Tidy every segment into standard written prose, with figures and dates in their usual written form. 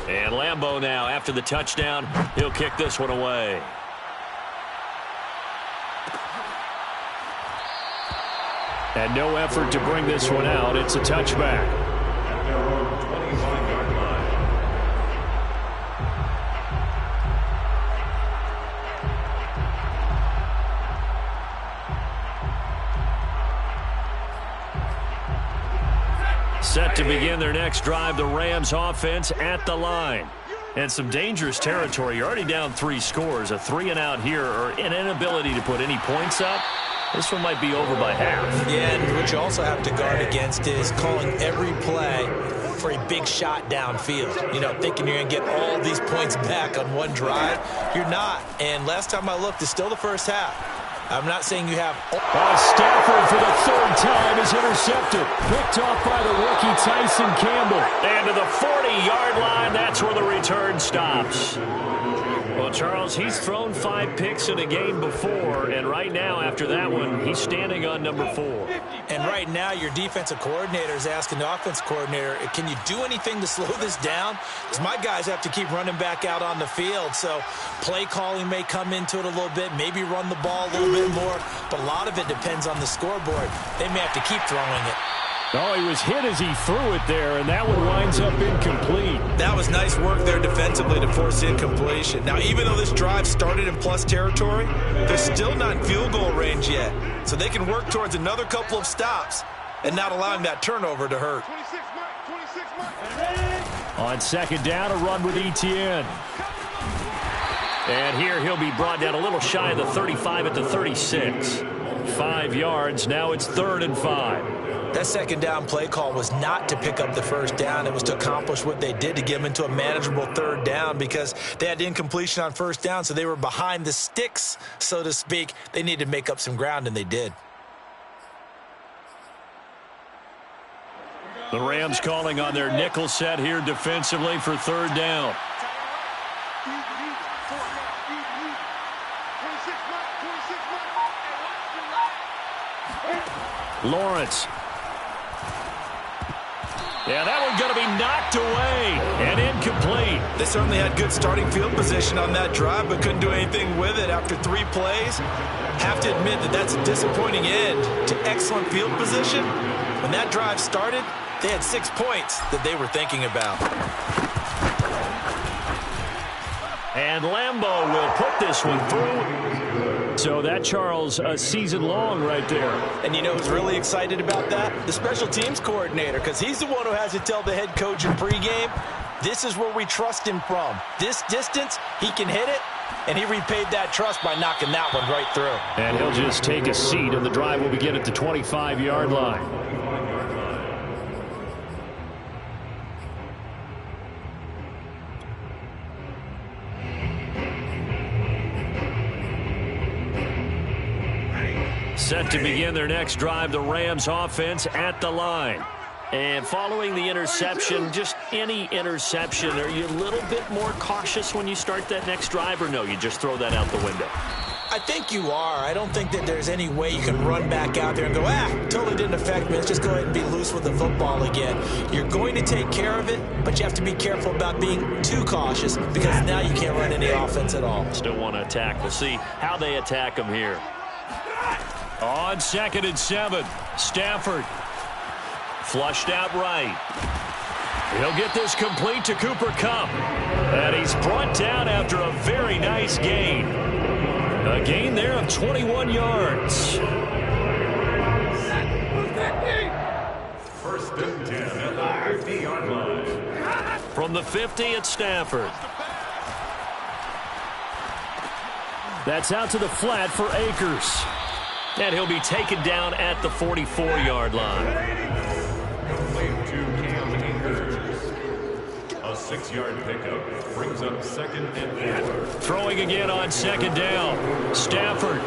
And Lambeau now, after the touchdown, he'll kick this one away. And no effort to bring this one out. It's a touchback. At their own 25-yard line. Set to begin their next drive, the Rams offense at the line. And some dangerous territory. You're already down 3 scores. A 3-and-out here, or an inability to put any points up. This one might be over by half. Yeah, and what you also have to guard against is calling every play for a big shot downfield. You know, thinking you're going to get all these points back on one drive. You're not. And last time I looked, it's still the first half. I'm not saying you have... Stafford for the 3rd time is intercepted. Picked off by the rookie Tyson Campbell. And to the 40-yard line, that's where the return stops. Well, Charles, he's thrown 5 picks in a game before, and right now, after that one, he's standing on number 4. And right now, your defensive coordinator is asking the offense coordinator, can you do anything to slow this down? Because my guys have to keep running back out on the field, so play calling may come into it a little bit, maybe run the ball a little bit more, but a lot of it depends on the scoreboard. They may have to keep throwing it. Oh, he was hit as he threw it there, and that one winds up incomplete. That was nice work there defensively to force incompletion. Now, even though this drive started in plus territory, they're still not in field goal range yet. So they can work towards another couple of stops and not allowing that turnover to hurt. 26, On 2nd down, a run with Etienne. And here he'll be brought down a little shy of the 35 at the 36. 5 yards. Now it's 3rd and 5. That 2nd down play call was not to pick up the 1st down. It was to accomplish what they did to get them into a manageable 3rd down because they had incompletion on 1st down, so they were behind the sticks, so to speak. They needed to make up some ground, and they did. The Rams calling on their nickel set here defensively for 3rd down. Lawrence. Yeah, that one's going to be knocked away and incomplete. They certainly had good starting field position on that drive, but couldn't do anything with it after 3 plays. Have to admit that that's a disappointing end to excellent field position. When that drive started, they had 6 points that they were thinking about. And Lambeau will put this one through. So that, Charles, a season long right there. And you know who's really excited about that? The special teams coordinator, because he's the one who has to tell the head coach in pregame, this is where we trust him from. This distance, he can hit it, and he repaid that trust by knocking that one right through. And he'll just take a seat, and the drive will begin at the 25-yard line. Set to begin their next drive, the Rams offense at the line. And following the interception, just any interception, are you a little bit more cautious when you start that next drive, or no, you just throw that out the window? I think you are. I don't think that there's any way you can run back out there and go, totally didn't affect me. Let's just go ahead and be loose with the football again. You're going to take care of it, but you have to be careful about being too cautious because now you can't run any offense at all. Still want to attack. We'll see how they attack them here. On 2nd and 7, Stafford. Flushed out right. He'll get this complete to Cooper Kupp. And he's brought down after a very nice gain. A gain there of 21 yards. 1st and 10 at the 50-yard line. From the 50 at Stafford. That's out to the flat for Akers. And he'll be taken down at the 44-yard line. A 6-yard pickup brings up 2nd and 4. Throwing again on 2nd down. Stafford.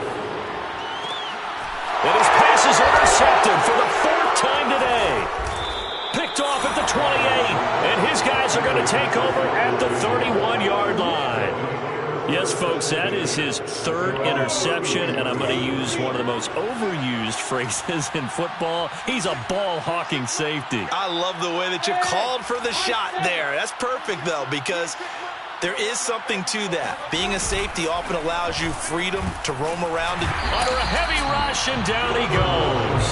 And his pass is intercepted for the 4th time today. Picked off at the 28. And his guys are going to take over at the 31-yard line. Yes, folks, that is his third interception, and I'm going to use one of the most overused phrases in football. He's a ball-hawking safety. I love the way that you called for the shot there. That's perfect, though, because there is something to that. Being a safety often allows you freedom to roam around. Under a heavy rush, and down he goes.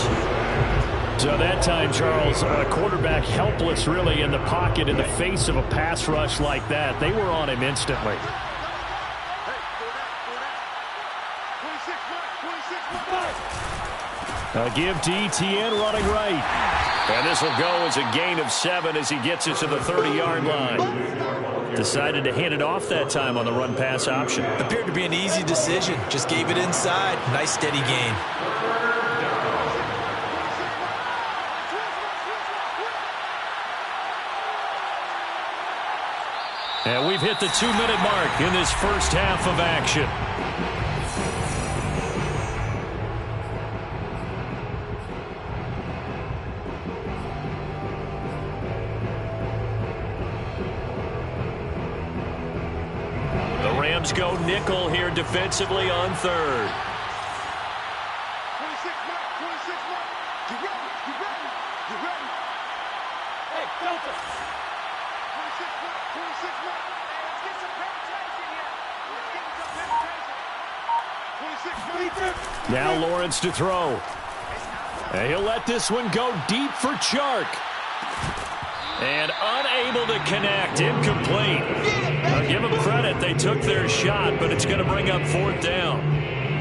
So that time, Charles, a quarterback helpless really in the pocket in the face of a pass rush like that. They were on him instantly. A give to ETN running right. And this will go as a gain of 7 as he gets it to the 30-yard line. Decided to hand it off that time on the run-pass option. Appeared to be an easy decision. Just gave it inside. Nice steady gain. And we've hit the 2-minute mark in this first half of action. The Rams go nickel here defensively on third. Now Lawrence to throw. And he'll let this one go deep for Chark. And unable to connect. Incomplete. I'll give them credit. They took their shot, but it's going to bring up 4th down.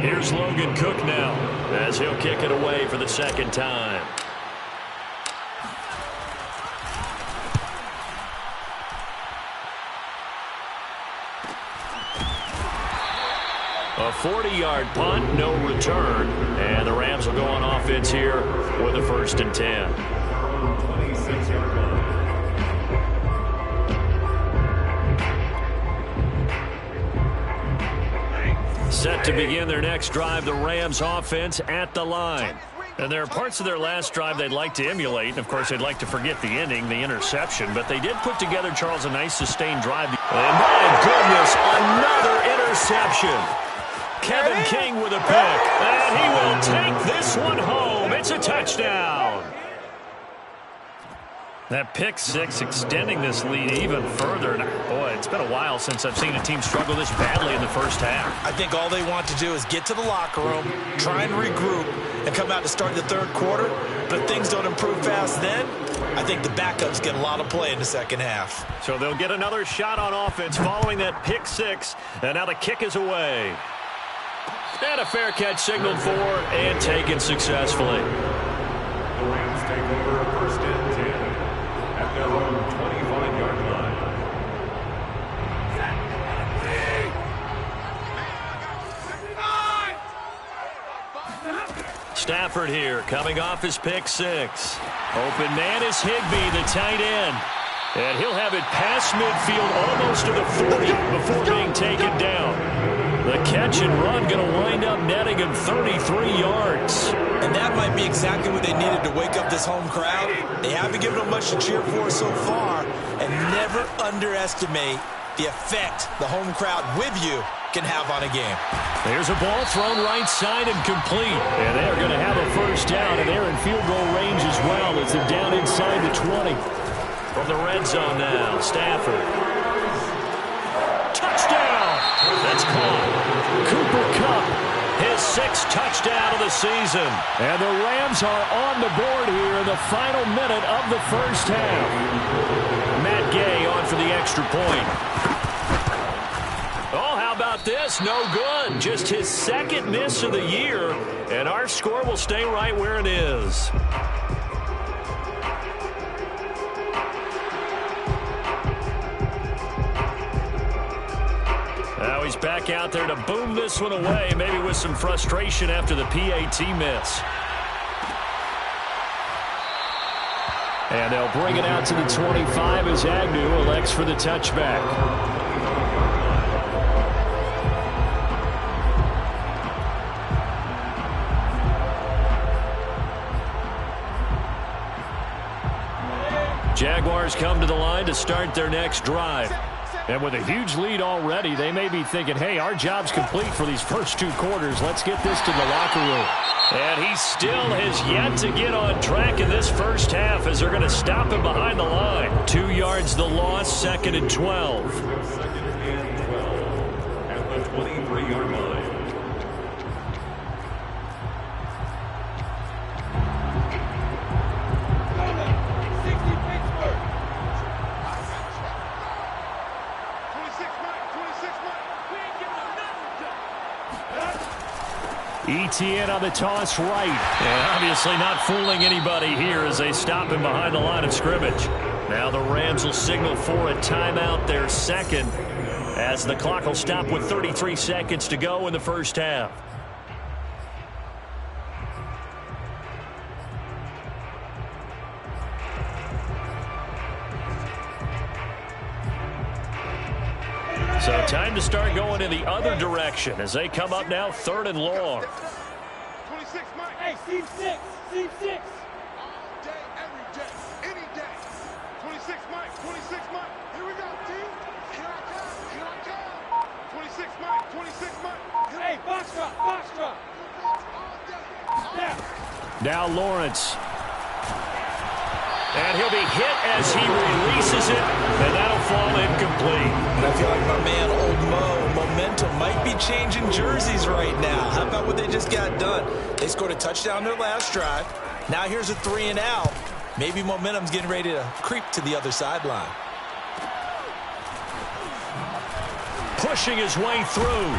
Here's Logan Cook now as he'll kick it away for the second time. A 40-yard punt, no return. And the Rams will go on offense here with a 1st and 10. Set to begin their next drive, the Rams offense at the line. And there are parts of their last drive they'd like to emulate. And, of course, they'd like to forget the ending, the interception. But they did put together, Charles, a nice sustained drive. And, my goodness, another interception. Kevin King with a pick, and he will take this one home. It's a touchdown. That pick six extending this lead even further. And boy, it's been a while since I've seen a team struggle this badly in the first half. I think all they want to do is get to the locker room, try and regroup, and come out to start the third quarter. But if things don't improve fast then, I think the backups get a lot of play in the second half. So they'll get another shot on offense following that pick six, and now the kick is away. And a fair catch signaled for and taken successfully. The Rams take over 1st and 10 at their own 25-yard line. Stafford here coming off his pick six. Open man is Higbee, the tight end. And he'll have it past midfield almost to the 40 before being taken down. The catch and run going to wind up netting him 33 yards. And that might be exactly what they needed to wake up this home crowd. They haven't given them much to cheer for so far. And never underestimate the effect the home crowd with you can have on a game. There's a ball thrown right side and complete. And they're going to have a first down, and they're in field goal range as well as they're down inside the 20. From the red zone now, Stafford. Touchdown! That's caught. Cooper Kupp, his 6th touchdown of the season. And the Rams are on the board here in the final minute of the first half. Matt Gay on for the extra point. Oh, how about this? No good. Just his 2nd miss of the year. And our score will stay right where it is. Now he's back out there to boom this one away, maybe with some frustration after the PAT miss. And they'll bring it out to the 25 as Agnew elects for the touchback. Jaguars come to the line to start their next drive. And with a huge lead already, they may be thinking, hey, our job's complete for these first 2 quarters. Let's get this to the locker room. And he still has yet to get on track in this first half as they're going to stop him behind the line. 2 yards the loss, 2nd and 12. 2nd and 12 at the 23-yard line. ETN on the toss right. And obviously not fooling anybody here as they stop him behind the line of scrimmage. Now the Rams will signal for a timeout, their second, as the clock will stop with 33 seconds to go in the first half. So time to start going in the other direction as they come up now 3rd and long. 26, Mike. Hey, Steve 6. Steve 6. All day, every day, any day. 26, Mike. 26, Mike. Here we go, team. Here I come. Here I come. 26, Mike. 26, Mike. Hey, box drop. Box drop. Now Lawrence. And he'll be hit as he releases it, and that'll fall incomplete. And I feel like my man, Old Mo, momentum might be changing jerseys right now. How about what they just got done? They scored a touchdown their last drive. Now here's a 3 and out. Maybe momentum's getting ready to creep to the other sideline. Pushing his way through.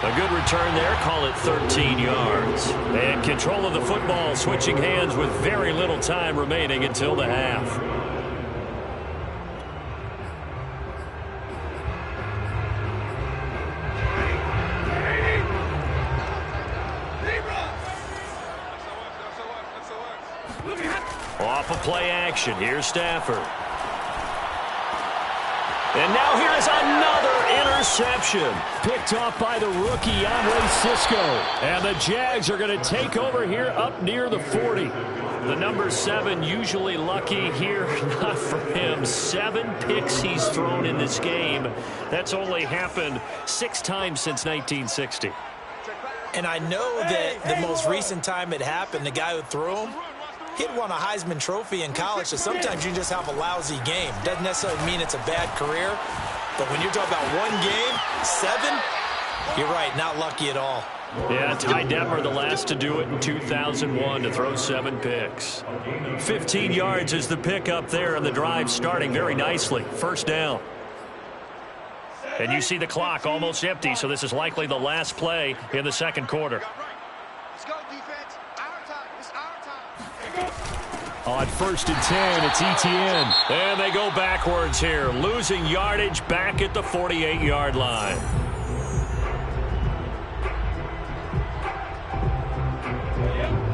A good return there, call it 13 yards. And control of the football, switching hands with very little time remaining until the half. Off of play action, here's Stafford. And now here is another interception. Picked off by the rookie, Andre Cisco. And the Jags are going to take over here up near the 40. The number 7 usually lucky here. Not for him. 7 picks he's thrown in this game. That's only happened 6 times since 1960. And I know that the most recent time it happened, the guy who threw him, he'd won a Heisman Trophy in college, so sometimes you just have a lousy game. Doesn't necessarily mean it's a bad career, but when you're talking about 1 game, 7, you're right, not lucky at all. Yeah, Ty Detmer, the last to do it in 2001, to throw 7 picks. 15 yards is the pick up there, and the drive starting very nicely. First down. And you see the clock almost empty, so this is likely the last play in the second quarter. Let's go, defense. Our time. It's our time. On 1st and 10, it's ETN. And they go backwards here, losing yardage back at the 48-yard line.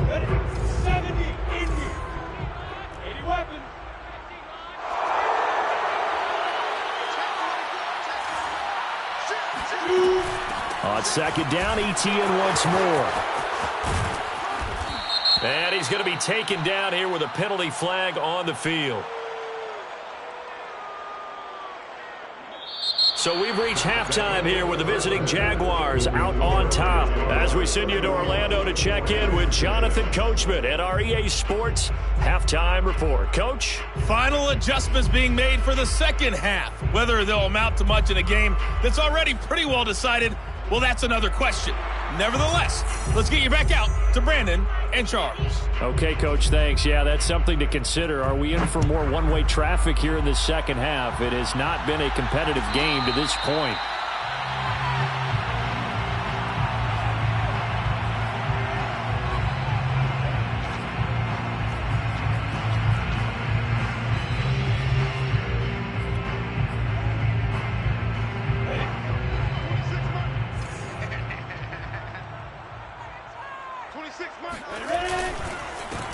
Ready? 70 in here. 80 weapons. On 2nd down, ETN once more. And he's going to be taken down here with a penalty flag on the field. So we've reached halftime here with the visiting Jaguars out on top. As we send you to Orlando to check in with Jonathan Coachman at our EA Sports Halftime Report. Coach? Final adjustments being made for the second half. Whether they'll amount to much in a game that's already pretty well decided, well, that's another question. Nevertheless, let's get you back out to Brandon and Charles. Okay, Coach, thanks. Yeah, that's something to consider. Are we in for more one-way traffic here in the second half? It has not been a competitive game to this point.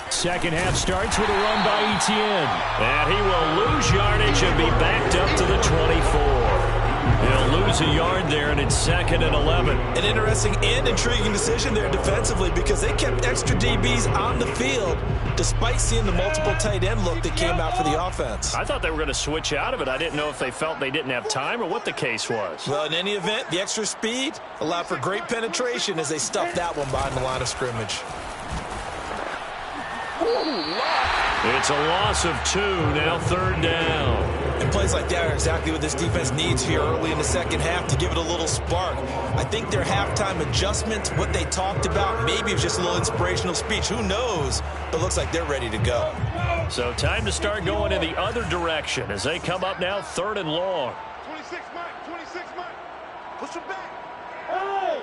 Second half starts with a run by ETN. And he will lose yardage and be backed up to the 24. He'll lose a yard there, and it's 2nd and 11. An interesting and intriguing decision there defensively because they kept extra DBs on the field despite seeing the multiple tight end look that came out for the offense. I thought they were going to switch out of it. I didn't know if they felt they didn't have time or what the case was. Well, in any event, the extra speed allowed for great penetration as they stuffed that one behind the line of scrimmage. It's a loss of 2, now 3rd down. And plays like that are exactly what this defense needs here early in the second half to give it a little spark. I think their halftime adjustments, what they talked about, maybe it was just a little inspirational speech. Who knows? But it looks like they're ready to go. So time to start going in the other direction as they come up now 3rd and long. 26 Mike, 26 Mike. Push him back. Hey!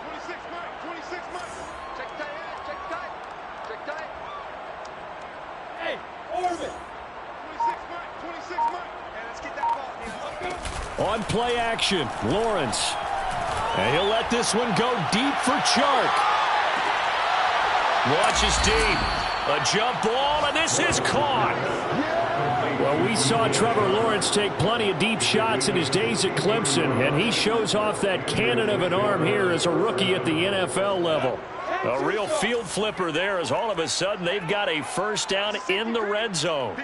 26 Mike, 26 Mike. Check tight, check tight. Check tight. Hey, Orban! 26 Mike, 26 Mike. Hey, let's get that ball, man. Let's go. On play action, Lawrence. And he'll let this one go deep for Chark. Watches deep. A jump ball, and this is caught. Well, we saw Trevor Lawrence take plenty of deep shots in his days at Clemson, and he shows off that cannon of an arm here as a rookie at the NFL level. A real field flipper there as all of a sudden they've got a first down in the red zone.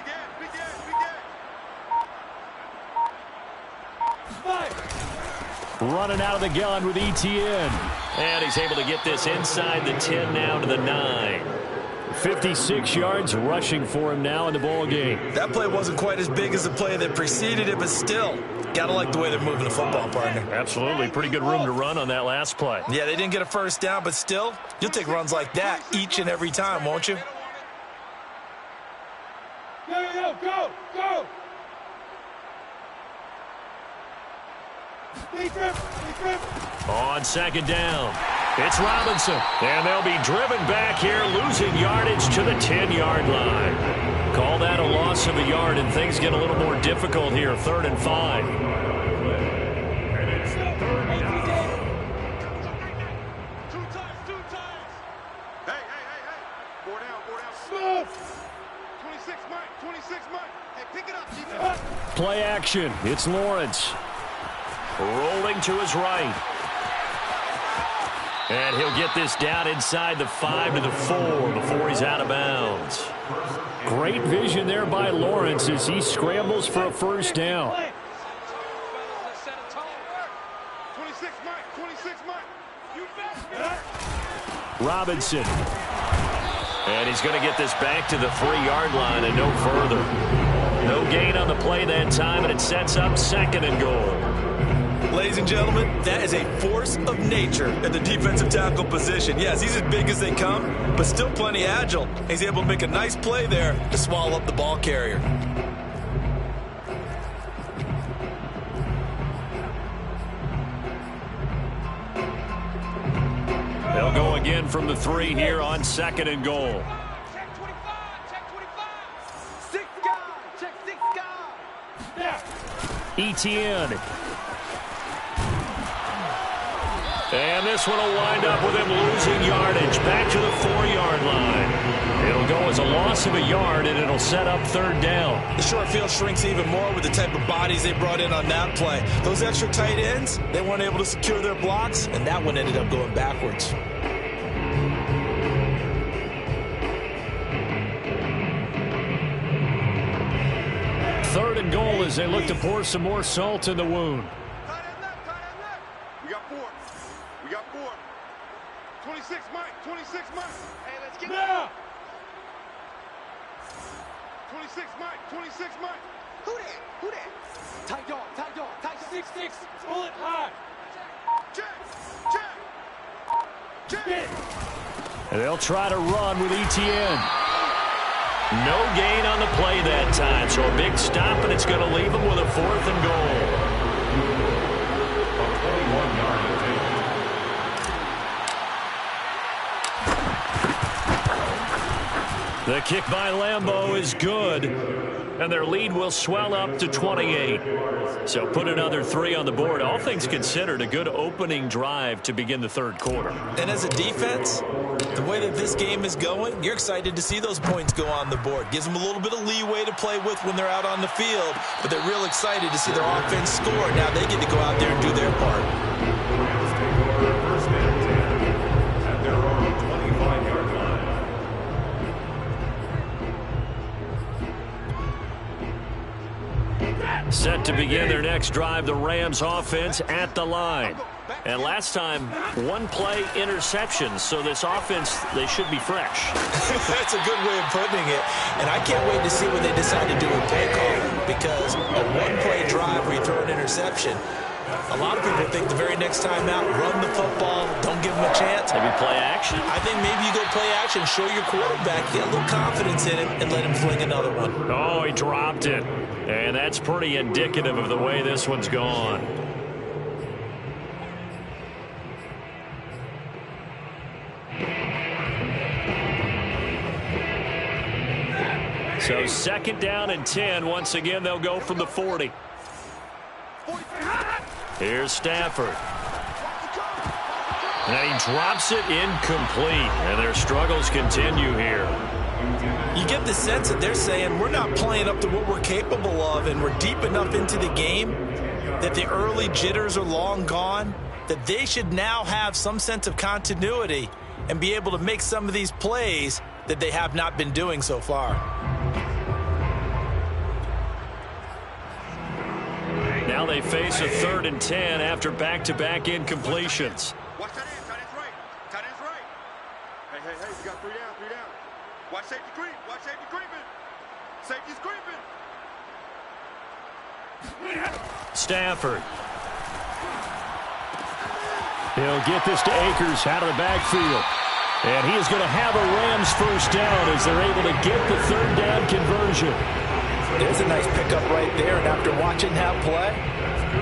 Running out of the gun with ETN. And he's able to get this inside the 10 now to the 9. 56 yards rushing for him now in the ball game. That play wasn't quite as big as the play that preceded it, but still, gotta like the way they're moving the football, partner. Absolutely. Pretty good room to run on that last play. Yeah, they didn't get a first down, but still, you'll take runs like that each and every time, won't you? Go! On 2nd down, it's Robinson. And they'll be driven back here, losing yardage to the 10-yard line. Call that a loss of a yard, and things get a little more difficult here, 3rd and 5. And it's 3rd down. Two times. Hey. 4 down. Smooth! 26 Mike. Hey, pick it up, defense. Play action, it's Lawrence. Rolling to his right. And he'll get this down inside the 5 to the 4 before he's out of bounds. Great vision there by Lawrence as he scrambles for a first down. 26 Mike. You bet. Robinson. And he's going to get this back to the 3-yard line and no further. No gain on the play that time, and it sets up 2nd and goal. Ladies and gentlemen, that is a force of nature at the defensive tackle position. Yes, he's as big as they come, but still plenty agile. He's able to make a nice play there to swallow up the ball carrier. They'll go again from the 3 here on 2nd and goal. Check 25. 6 guys. Check 6 guys. ETN. And this one will wind up with him losing yardage back to the 4-yard line. It'll go as a loss of a yard, and it'll set up 3rd down. The short field shrinks even more with the type of bodies they brought in on that play. Those extra tight ends, they weren't able to secure their blocks, and that one ended up going backwards. Third and goal as they look to pour some more salt in the wound. Tight end left. We got 4. 26 Mike. Hey, let's get Now! 26 Mike. Who that? Tight dog. 6-6, pull it high. Check. Get it. And they'll try to run with ETN. No gain on the play that time, so a big stop, and it's going to leave them with a 4th and goal. A 21-yard attempt. The kick by Lambeau is good, and their lead will swell up to 28. So put another 3 on the board. All things considered, a good opening drive to begin the third quarter. And as a defense, the way that this game is going, you're excited to see those points go on the board. Gives them a little bit of leeway to play with when they're out on the field, but they're real excited to see their offense score. Now they get to go out there and do their part. Rams take over first and 10 at their own 25-yard line. Set to begin their next drive, the Rams offense at the line. And last time, one play interception, so this offense, they should be fresh. That's a good way of putting it. And I can't wait to see what they decide to do with play calling, because a one-play drive where you throw an interception, a lot of people think the very next time out, run the football, don't give them a chance. Maybe play action? I think maybe you go play action, show your quarterback, get a little confidence in him, and let him fling another one. Oh, he dropped it. And that's pretty indicative of the way this one's gone. So second down and 10. Once again, they'll go from the 40. Here's Stafford. And he drops it incomplete. And their struggles continue here. You get the sense that they're saying we're not playing up to what we're capable of, and we're deep enough into the game that the early jitters are long gone, that they should now have some sense of continuity and be able to make some of these plays that they have not been doing so far. Now they face a 3rd and 10 after back-to-back incompletions. Watch that end. Tight end's right. Tight end's right. Hey, hey, hey. You got 3 down, 3 down. Watch safety creep. Watch safety creeping. Safety's creeping. Stafford. He'll get this to Akers out of the backfield. And he is going to have a Rams first down as they're able to get the 3rd down conversion. There's a nice pickup right there, and after watching that play,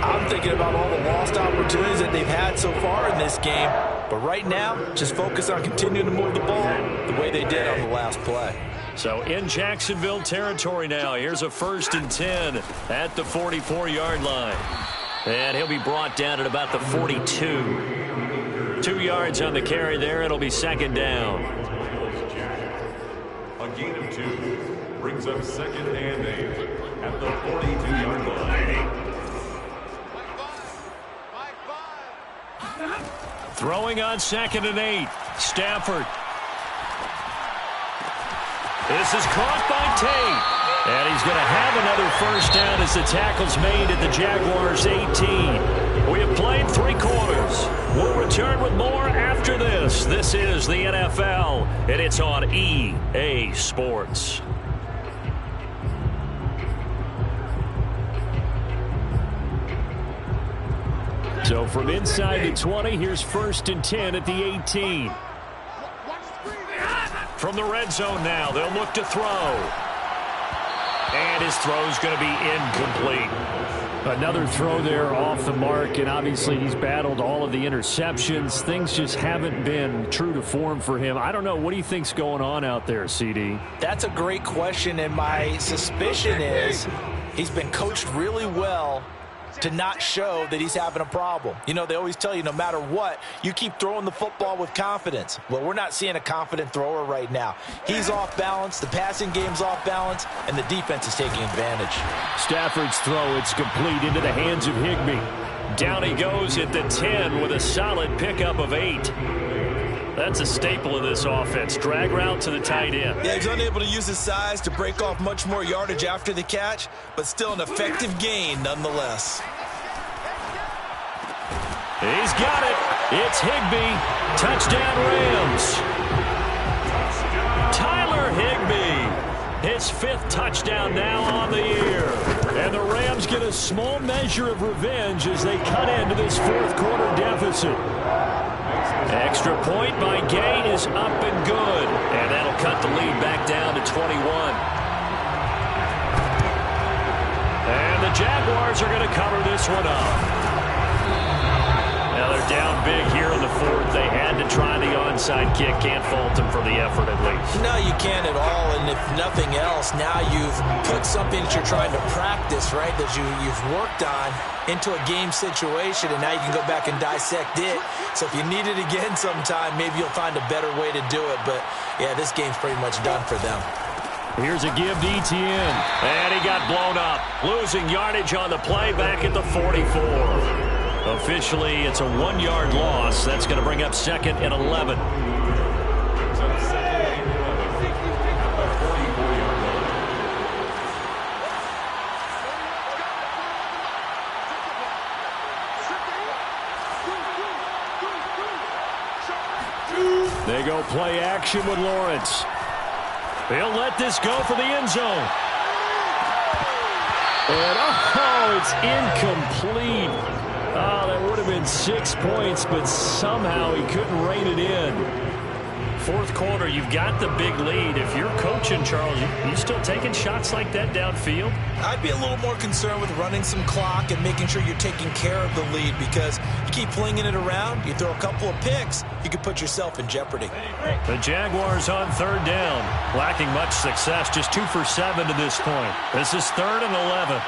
I'm thinking about all the lost opportunities that they've had so far in this game. But right now, just focus on continuing to move the ball the way they did on the last play. So in Jacksonville territory now, here's a 1st and 10 at the 44-yard line. And he'll be brought down at about the 42. 2 yards on the carry there. It'll be second down. A gain of 2 brings up 2nd and 8 at the 42-yard line. Throwing on 2nd and 8. Stafford. This is caught by Tate. And he's going to have another first down as the tackle's made at the Jaguars' 18. We have played 3 quarters. We'll return with more after this. This is the NFL, and it's on EA Sports. So from inside the 20, here's 1st and 10 at the 18. From the red zone now, they'll look to throw. And his throw's going to be incomplete. Another throw there off the mark, and obviously he's battled all of the interceptions. Things just haven't been true to form for him. I don't know. What do you think's going on out there, CD? That's a great question, and my suspicion is he's been coached really well to not show that he's having a problem. You know, they always tell you no matter what, you keep throwing the football with confidence. Well, we're not seeing a confident thrower right now. He's off balance, the passing game's off balance, and the defense is taking advantage. Stafford's throw, it's complete into the hands of Higbee. Down he goes at the 10 with a solid pickup of 8. That's a staple of this offense. Drag route to the tight end. Yeah, he's unable to use his size to break off much more yardage after the catch, but still an effective gain nonetheless. He's got it. It's Higbee. Touchdown Rams. Tyler Higbee. His 5th touchdown now on the year. And the Rams get a small measure of revenge as they cut into this 4th quarter deficit. Extra point by Gay is up and good. And that'll cut the lead back down to 21. And the Jaguars are going to cover this one up. Now they're down big here in the 4th. They had to try the onside. onside kick. Can't fault him for the effort, at least. No, you can't at all. And if nothing else, now you've put something that you're trying to practice, right, that you've worked on into a game situation, and now you can go back and dissect it. So if you need it again sometime, maybe you'll find a better way to do it. But, yeah, this game's pretty much done for them. Here's a give to Etienne. And he got blown up. Losing yardage on the play back at the 44. Officially, it's a 1-yard loss. That's going to bring up 2nd and 11. They go play action with Lawrence. He'll let this go for the end zone. And, oh, it's incomplete. Oh, that would have been 6 points, but somehow he couldn't rein it in. Fourth quarter, you've got the big lead. If you're coaching, Charles, you still taking shots like that downfield? I'd be a little more concerned with running some clock and making sure you're taking care of the lead, because you keep flinging it around, you throw a couple of picks, you could put yourself in jeopardy. The Jaguars on 3rd down. Lacking much success, just 2 for 7 to this point. This is 3rd and 11.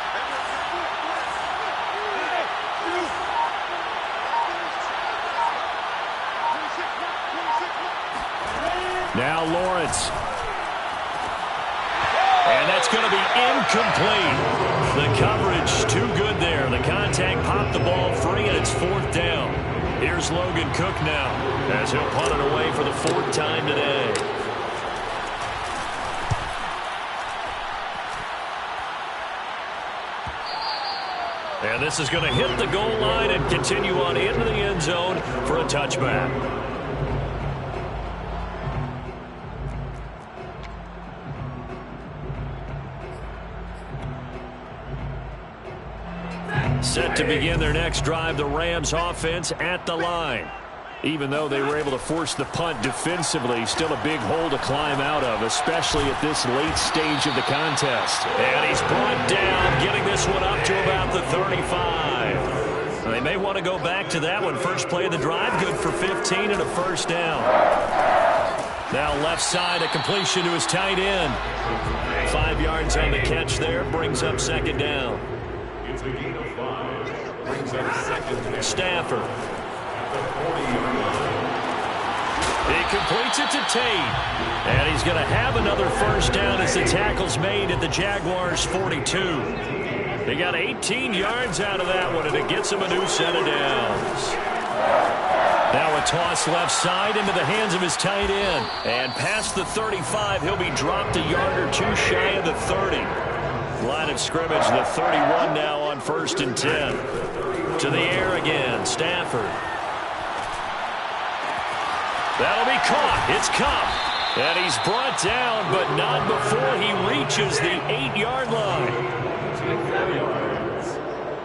Now Lawrence. And that's going to be incomplete. The coverage too good there. The contact popped the ball free, and it's 4th down. Here's Logan Cook now as he'll punt it away for the 4th time today. And this is going to hit the goal line and continue on into the end zone for a touchback. Set to begin their next drive, the Rams offense at the line. Even though they were able to force the punt defensively, still a big hole to climb out of, especially at this late stage of the contest. And he's brought down, getting this one up to about the 35. They may want to go back to that one. First play of the drive, good for 15 and a 1st down. Now left side, a completion to his tight end. 5 yards on the catch there, brings up 2nd down. It's a gain of 5. Brings up 2nd down. Stafford. He completes it to Tate. And he's going to have another 1st down as the tackle's made at the Jaguars' 42. They got 18 yards out of that one, and it gets him a new set of downs. Now a toss left side into the hands of his tight end. And past the 35, he'll be dropped a yard or 2 shy of the 30. Line of scrimmage, the 31 now on 1st and 10. To the air again, Stafford. That'll be caught. It's Cup. And he's brought down, but not before he reaches the 8-yard line.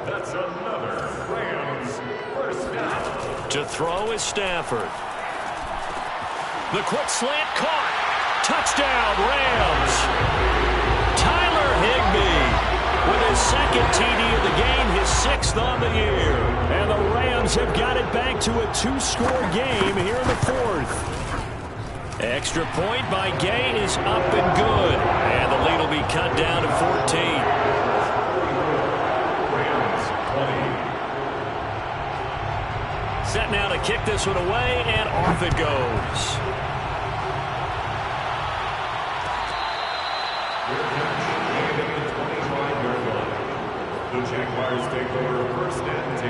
That's another Rams 1st down. To throw is Stafford. The quick slant caught. Touchdown, Rams. Tyler Higbee with his 2nd TD of the game, his 6th on the year. And the Rams have got it back to a 2-score game here in the 4th. Extra point by Gay is up and good. And the lead will be cut down to 14. Rams 20. Set now to kick this one away, and off it goes. The Jaguars take over 1st and 10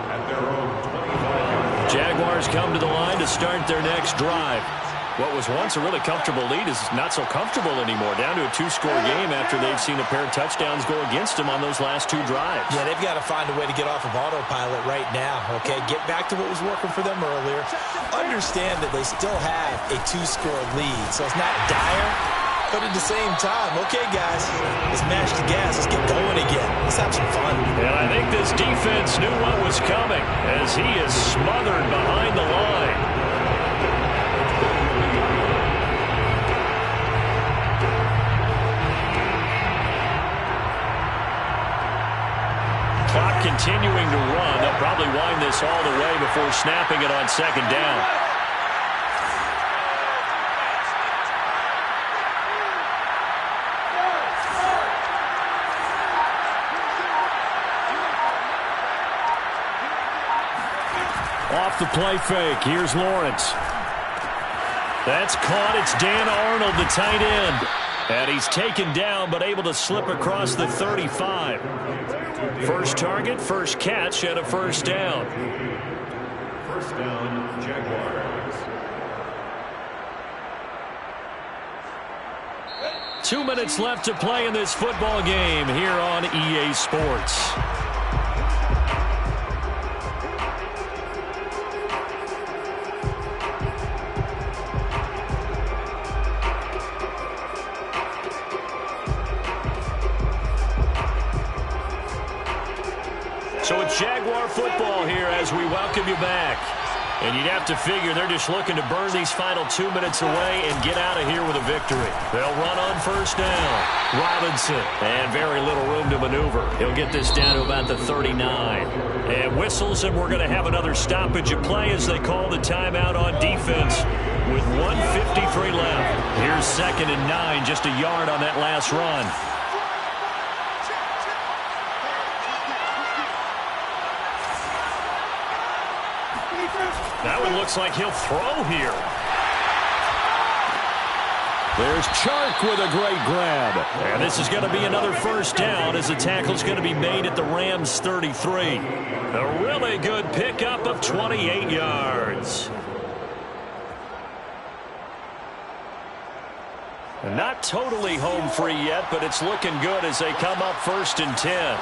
at their own 25-yard line. Jaguars come to the line to start their next drive. What was once a really comfortable lead is not so comfortable anymore. Down to a 2-score game after they've seen a pair of touchdowns go against them on those last 2 drives. Yeah, they've got to find a way to get off of autopilot right now, okay? Get back to what was working for them earlier. Understand that they still have a 2-score lead, so it's not dire. But at the same time, okay, guys, let's mash the gas. Let's get going again. Let's have some fun. And I think this defense knew what was coming as he is smothered behind the line. Clock continuing to run. They'll probably wind this all the way before snapping it on 2nd down. the play fake. Here's Lawrence. That's caught. It's Dan Arnold, the tight end. And he's taken down, but able to slip across the 35. First target, first catch, and a first down. First down, Jaguars. 2 minutes left to play in this football game here on EA Sports. So it's Jaguar football here as we welcome you back. And you'd have to figure they're just looking to burn these final 2 minutes away and get out of here with a victory. They'll run on first down. Robinson, and very little room to maneuver. He'll get this down to about the 39. And whistles, and we're going to have another stoppage of play as they call the timeout on defense with 1:53 left. Here's 2nd and 9, just a yard on that last run. That one looks like he'll throw here. There's Chark with a great grab. And this is going to be another first down as the tackle's going to be made at the Rams' 33. A really good pickup of 28 yards. Not totally home free yet, but it's looking good as they come up 1st and 10.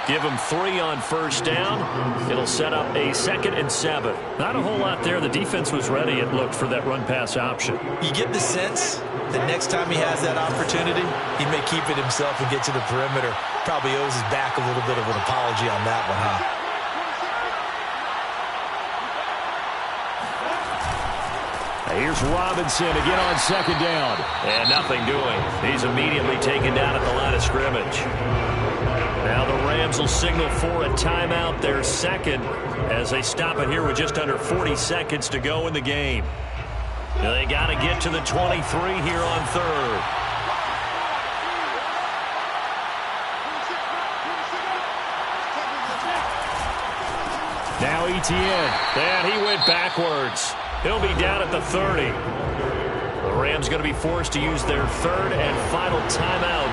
Give him 3 on first down. It'll set up a 2nd and 7. Not a whole lot there. The defense was ready, it looked, for that run-pass option. You get the sense that next time he has that opportunity, he may keep it himself and get to the perimeter. Probably owes his back a little bit of an apology on that one, huh? Here's Robinson again on 2nd down. And nothing doing. He's immediately taken down at the line of scrimmage. Now the Rams will signal for a timeout, their 2nd, as they stop it here with just under 40 seconds to go in the game. Now they got to get to the 23 here on 3rd. Now Etienne. And he went backwards. He'll be down at the 30. The Rams going to be forced to use their 3rd and final timeout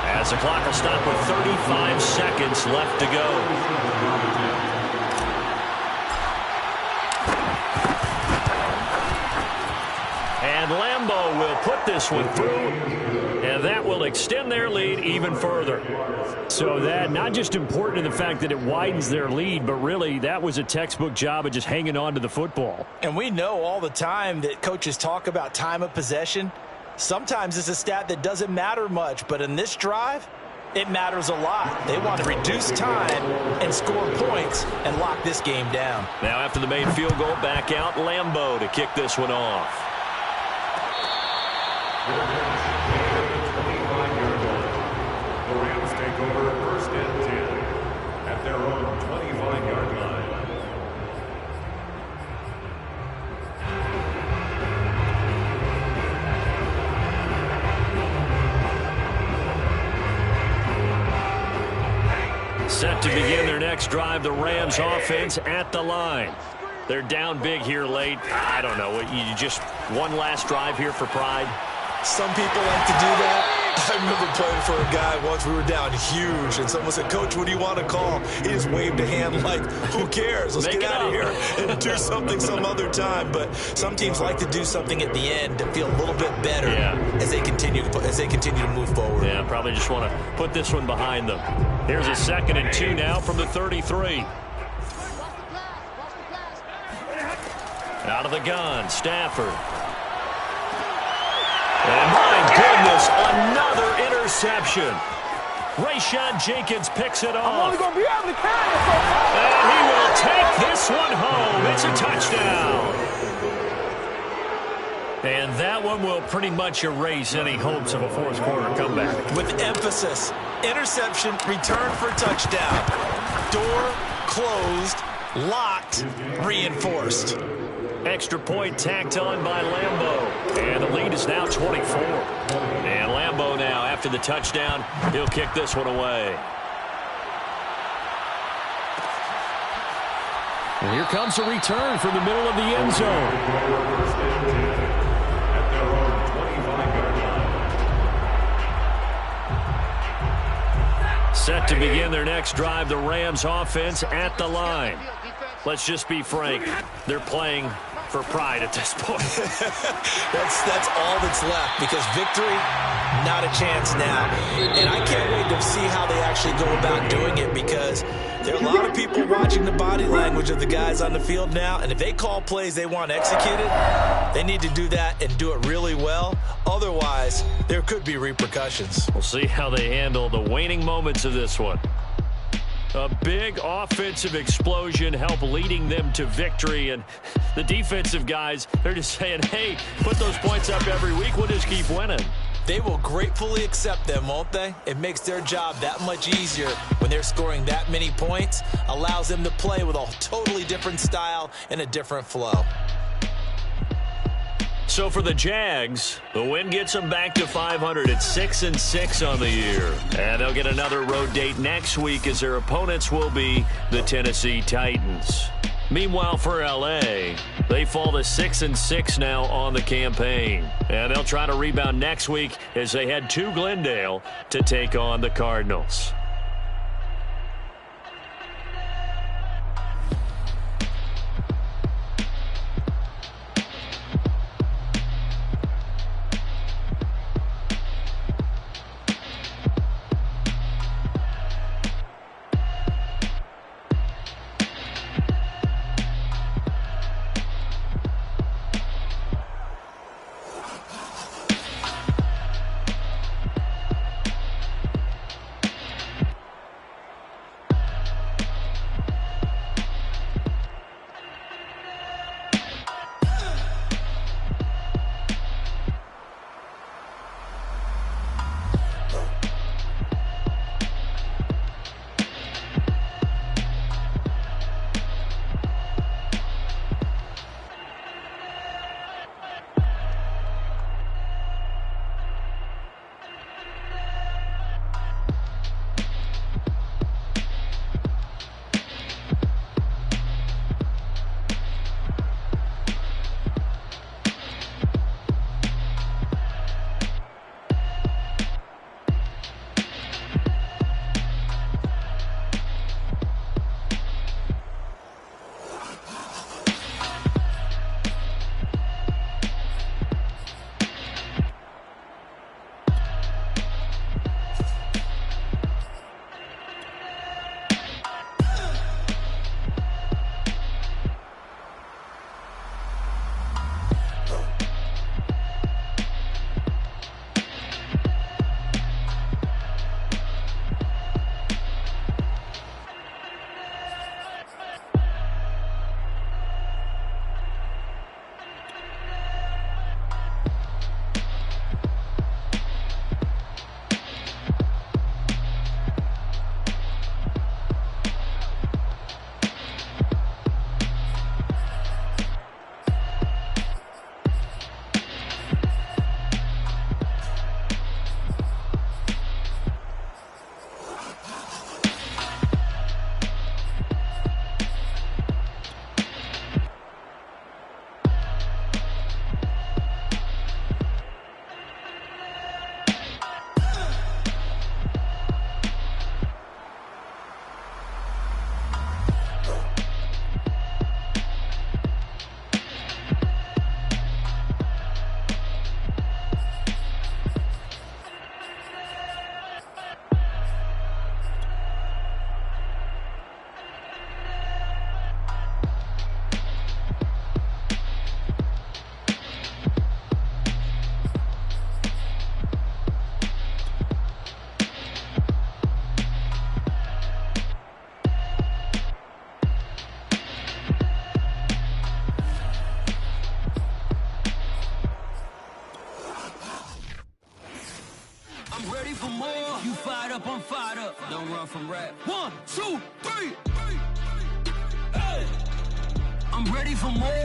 as the clock will stop with 35 seconds left to go. And Lambeau will put this one through, and that will extend their lead even further. So that not just important in the fact that it widens their lead, but really that was a textbook job of just hanging on to the football. And we know all the time that coaches talk about time of possession. Sometimes it's a stat that doesn't matter much, but in this drive, it matters a lot. They want to reduce time and score points and lock this game down. Now after the made field goal, back out Lambeau to kick this one off. The Rams take over 1st and 10 at their own 25-yard line. Set to begin their next drive, the Rams offense at the line. They're down big here late. I don't know. You just one last drive here for pride? Some people like to do that. I remember playing for a guy once. We were down huge, and someone said, "Coach, what do you want to call?" He just waved a hand like, who cares? Let's get out of here and do something some other time. But some teams like to do something at the end to feel a little bit better as they continue to move forward. Yeah, probably just want to put this one behind them. Here's a 2nd and 2 now from the 33. Out of the gun, Stafford. And my goodness, another interception. Rayshon Jenkins picks it off. I'm only going to be able to carry it so far. And he will take this one home. It's a touchdown. And that one will pretty much erase any hopes of a fourth-quarter comeback. With emphasis, interception, return for touchdown. Door closed locked, reinforced. Extra point tacked on by Lambeau. And the lead is now 24. And Lambeau now, after the touchdown, he'll kick this one away. And here comes a return from the middle of the end zone. At their own 25-yard line. Set to begin their next drive, the Rams offense at the line. Let's just be frank, they're playing for pride at this point. That's all that's left, because victory, not a chance now. And I can't wait to see how they actually go about doing it, because there are a lot of people watching the body language of the guys on the field now, and if they call plays they want executed, they need to do that and do it really well. Otherwise, there could be repercussions. We'll see how they handle the waning moments of this one. A big offensive explosion help leading them to victory, and the defensive guys, they're just saying, hey, put those points up every week, we'll just keep winning. They will gratefully accept them, won't they? It makes their job that much easier when they're scoring that many points, allows them to play with a totally different style and a different flow. So for the Jags, the win gets them back to 500 at 6-6 on the year. And they'll get another road date next week as their opponents will be the Tennessee Titans. Meanwhile, for L.A., they fall to 6-6 now on the campaign. And they'll try to rebound next week as they head to Glendale to take on the Cardinals. up, I'm fired up. Don't run from rap. 1, 2, 3. Hey. I'm ready for more.